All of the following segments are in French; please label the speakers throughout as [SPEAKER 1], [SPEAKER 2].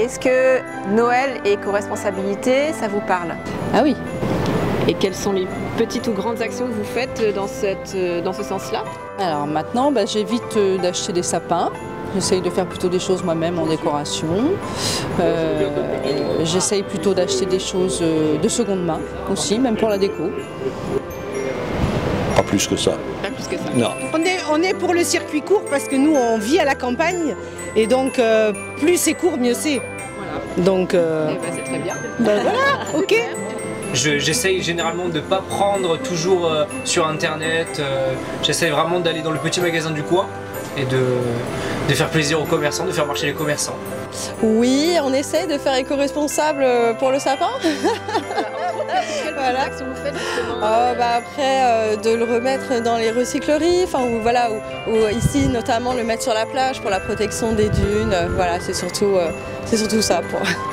[SPEAKER 1] Est-ce que Noël et éco-responsabilité, ça vous parle?
[SPEAKER 2] Ah oui.
[SPEAKER 1] Et quelles sont les petites ou grandes actions que vous faites dans ce sens-là?
[SPEAKER 2] Alors maintenant, j'évite d'acheter des sapins. J'essaye de faire plutôt des choses moi-même en décoration. J'essaye plutôt d'acheter des choses de seconde main aussi, même pour la déco.
[SPEAKER 3] Pas plus que ça.
[SPEAKER 1] Pas plus que ça.
[SPEAKER 3] Non.
[SPEAKER 4] On est pour le circuit court parce que nous on vit à la campagne et donc plus c'est court mieux c'est.
[SPEAKER 1] Voilà.
[SPEAKER 4] Donc
[SPEAKER 1] c'est très bien.
[SPEAKER 4] voilà, ok.
[SPEAKER 5] J'essaye généralement de ne pas prendre toujours sur internet. J'essaye vraiment d'aller dans le petit magasin du coin et de faire plaisir aux commerçants, de faire marcher les commerçants.
[SPEAKER 6] Oui, on essaie de faire éco-responsable pour le sapin.
[SPEAKER 1] Voilà. Actions vous faites justement
[SPEAKER 6] Après, de le remettre dans les recycleries, ou ici notamment le mettre sur la plage pour la protection des dunes. Voilà, c'est surtout ça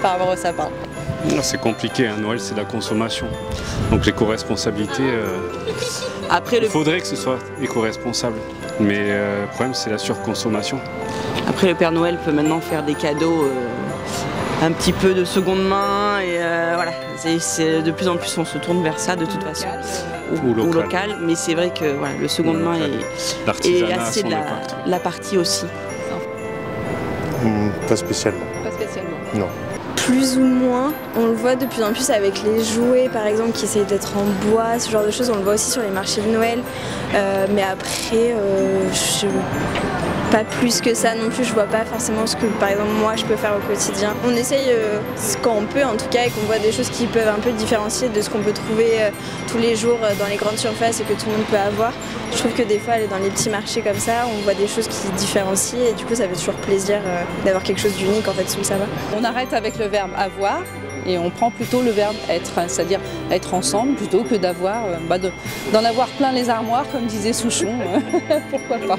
[SPEAKER 6] par rapport au sapin.
[SPEAKER 7] C'est compliqué, hein. Noël c'est la consommation. Donc l'éco-responsabilité, il faudrait que ce soit éco-responsable. Mais le problème c'est la surconsommation.
[SPEAKER 8] Après le Père Noël peut maintenant faire des cadeaux un petit peu de seconde main et voilà, de plus en plus on se tourne vers ça de toute façon. Ou local, mais c'est vrai que voilà, le seconde main est assez de la partie aussi.
[SPEAKER 9] Pas spécialement.
[SPEAKER 1] Pas spécialement.
[SPEAKER 9] Non.
[SPEAKER 10] Plus ou moins, on le voit de plus en plus avec les jouets par exemple qui essayent d'être en bois, ce genre de choses, on le voit aussi sur les marchés de Noël. Mais après, pas plus que ça non plus, je vois pas forcément ce que par exemple moi je peux faire au quotidien. On essaye quand on peut en tout cas et qu'on voit des choses qui peuvent un peu différencier de ce qu'on peut trouver tous les jours dans les grandes surfaces et que tout le monde peut avoir. Je trouve que des fois aller dans les petits marchés comme ça, on voit des choses qui différencient et du coup ça fait toujours plaisir d'avoir quelque chose d'unique en fait sous le sapin.
[SPEAKER 2] On arrête avec le verbe avoir et on prend plutôt le verbe être, c'est-à-dire être ensemble plutôt que d'en avoir plein les armoires comme disait Souchon. Pourquoi pas.